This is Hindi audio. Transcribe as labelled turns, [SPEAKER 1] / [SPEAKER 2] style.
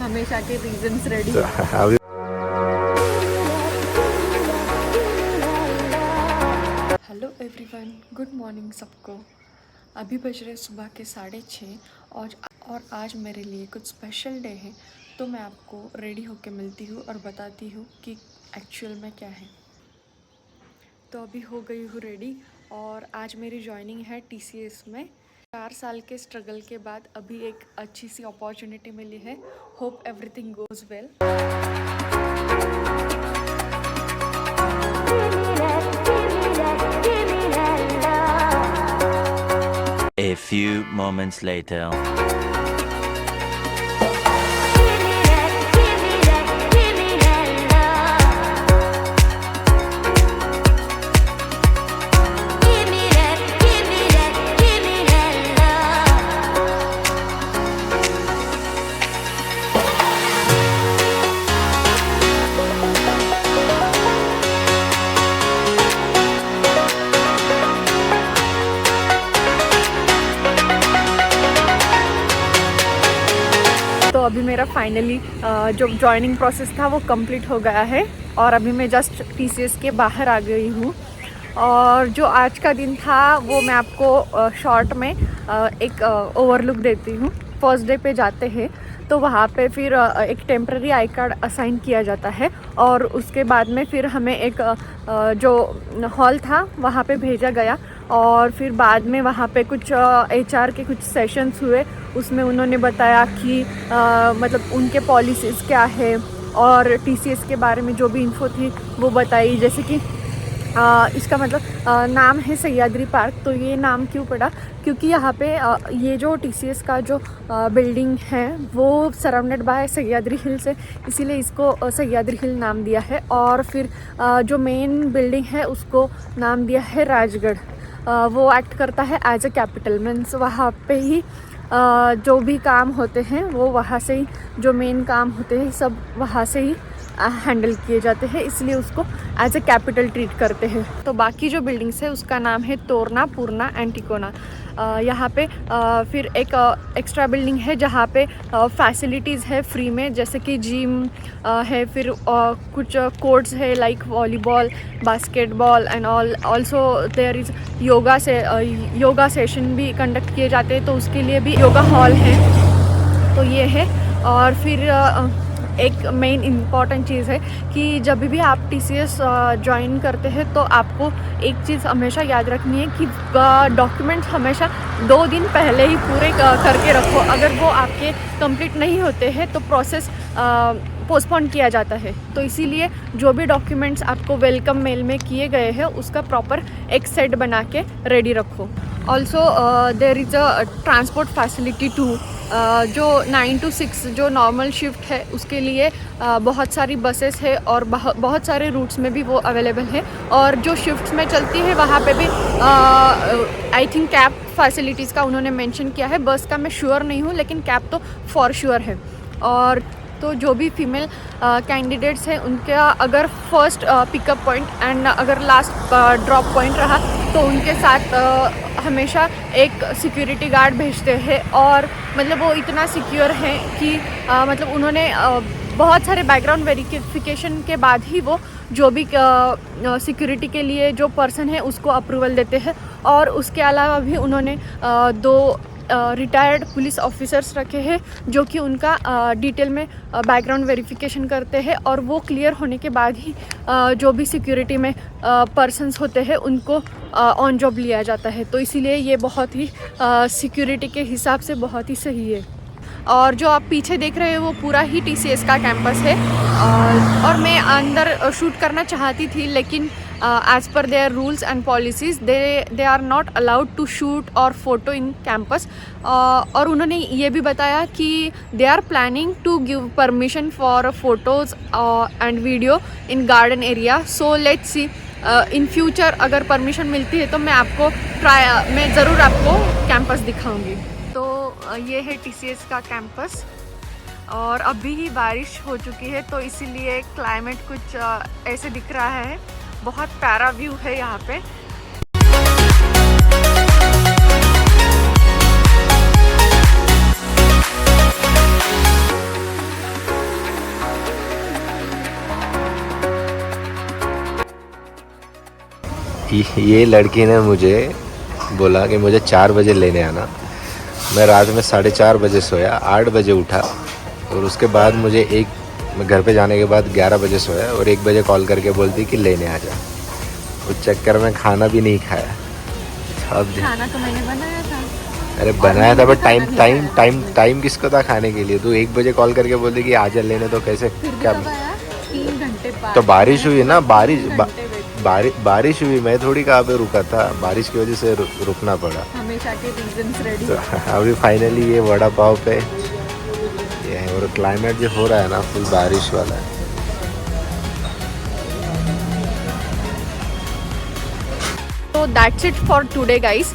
[SPEAKER 1] हमेशा के reasons ready. Hello everyone, good morning सबको। अभी बज रहे सुबह के 6:30 और आज मेरे लिए कुछ स्पेशल डे है, तो मैं आपको रेडी होके मिलती हूँ और बताती हूँ कि एक्चुअल में क्या है। तो अभी हो गई हूँ रेडी और आज मेरी जॉइनिंग है TCS में। 4 साल के स्ट्रगल के बाद अभी एक अच्छी सी अपॉर्चुनिटी मिली है। Hope everything goes well.
[SPEAKER 2] A few moments later.
[SPEAKER 1] तो अभी मेरा फाइनली जो जॉइनिंग प्रोसेस था वो कंप्लीट हो गया है और अभी मैं जस्ट TCS के बाहर आ गई हूँ। और जो आज का दिन था वो मैं आपको शॉर्ट में एक ओवरलुक देती हूँ। फर्स्ट डे पे जाते हैं तो वहाँ पे फिर एक टेम्प्रेरी आई कार्ड असाइन किया जाता है और उसके बाद में फिर हमें एक जो हॉल था वहाँ पे भेजा गया और फिर बाद में वहाँ पे कुछ HR के कुछ सेशंस हुए। उसमें उन्होंने बताया कि मतलब उनके पॉलिसीज़ क्या है और TCS के बारे में जो भी इन्फो थी वो बताई। जैसे कि इसका मतलब नाम है सह्याद्री पार्क। तो ये नाम क्यों पड़ा, क्योंकि यहाँ पे ये जो TCS का जो बिल्डिंग है वो सराउंडेड बाय सह्याद्री हिल्स है, इसीलिए इसको सह्याद्री हिल नाम दिया है। और फिर जो मेन बिल्डिंग है उसको नाम दिया है राजगढ़। वो एक्ट करता है एज अ कैपिटल, मीन्स वहाँ पे ही जो भी काम होते हैं वो वहाँ से ही, जो मेन काम होते हैं सब वहाँ से ही हैंडल किए जाते हैं, इसलिए उसको एज अ कैपिटल ट्रीट करते हैं। तो बाकी जो बिल्डिंग्स है उसका नाम है तोरना, पूर्णा एंड टिकोना। यहाँ पे फिर एक एक्स्ट्रा बिल्डिंग है जहाँ पे फैसिलिटीज़ है फ्री में, जैसे कि जिम है, फिर कुछ कोर्ट्स है like volleyball, basketball and also there is yoga session भी कंडक्ट किए जाते हैं, तो उसके लिए भी योगा हॉल है। तो ये है। और फिर एक मेन इम्पॉर्टेंट चीज़ है कि जब भी आप TCS ज्वाइन करते हैं तो आपको एक चीज़ हमेशा याद रखनी है कि डॉक्यूमेंट्स हमेशा 2 दिन पहले ही पूरे करके रखो। अगर वो आपके कंप्लीट नहीं होते हैं तो प्रोसेस पोस्टपोन किया जाता है। तो इसीलिए जो भी डॉक्यूमेंट्स आपको वेलकम मेल में किए गए हैं उसका प्रॉपर एक सेट बना के रेडी रखो। Also there is a transport facility too. जो 9 to 6 जो नॉर्मल शिफ्ट है उसके लिए बहुत सारी बसेस है और बहुत सारे रूट्स में भी वो अवेलेबल है। और जो शिफ्ट्स में चलती है वहाँ पे भी आई थिंक कैब फैसिलिटीज़ का उन्होंने मेंशन किया है। बस का मैं श्योर नहीं हूँ, लेकिन कैब तो फॉर श्योर है। और तो जो भी फीमेल कैंडिडेट्स हैं उनका अगर फर्स्ट पिकअप पॉइंट एंड अगर लास्ट ड्रॉप पॉइंट रहा तो उनके साथ हमेशा एक सिक्योरिटी गार्ड भेजते हैं। और मतलब वो इतना सिक्योर है कि मतलब उन्होंने बहुत सारे बैकग्राउंड वेरिफिकेशन के बाद ही वो जो भी सिक्योरिटी के लिए जो पर्सन है उसको अप्रूवल देते हैं। और उसके अलावा भी उन्होंने 2 रिटायर्ड पुलिस ऑफिसर्स रखे हैं जो कि उनका डिटेल में बैकग्राउंड वेरिफिकेशन करते हैं और वो क्लियर होने के बाद ही जो भी सिक्योरिटी में पर्सन्स होते हैं उनको ऑन जॉब लिया जाता है। तो इसीलिए ये बहुत ही सिक्योरिटी के हिसाब से बहुत ही सही है। और जो आप पीछे देख रहे हो वो पूरा ही TCS का कैंपस है। और मैं अंदर शूट करना चाहती थी, लेकिन as per their rules and policies they are not allowed to shoot और फोटो इन कैंपस। और उन्होंने ये भी बताया कि they are planning to give permission for photos and video in garden area. So let's see in future अगर परमिशन मिलती है तो मैं ज़रूर आपको कैंपस दिखाऊंगी। तो ये है TCS का कैंपस और अभी ही बारिश हो चुकी है तो इसीलिए क्लाइमेट कुछ ऐसे दिख रहा है। बहुत प्यारा व्यू है यहाँ पे।
[SPEAKER 3] ये लड़की ने मुझे बोला कि मुझे 4 बजे लेने आना। मैं रात में 4:30 बजे सोया, 8 बजे उठा और उसके बाद मैं घर पे जाने के बाद 11 बजे सोया और 1 बजे कॉल करके बोलती कि लेने आ जा। उस चक्कर में खाना भी नहीं खाया। अब
[SPEAKER 1] खाना तो मैंने बनाया था।
[SPEAKER 3] अरे बनाया था बट टाइम किसको था खाने के लिए? तू 1 बजे कॉल करके बोलती कि आ जा लेने, तो कैसे क्या?
[SPEAKER 1] 3 घंटे बाद
[SPEAKER 3] तो बारिश हुई ना, बारिश
[SPEAKER 1] 3 घंटे wait।
[SPEAKER 3] बारिश हुई, मैं थोड़ी कहाँ पे रुका था, बारिश की वजह से रुकना पड़ा।
[SPEAKER 1] हमेशा के रीजंस रेडी।
[SPEAKER 3] तो अभी फाइनली ये वड़ा पाव पे ये है और क्लाइमेट जो हो रहा है ना फुल बारिश वाला है।
[SPEAKER 1] So that's it for today guys.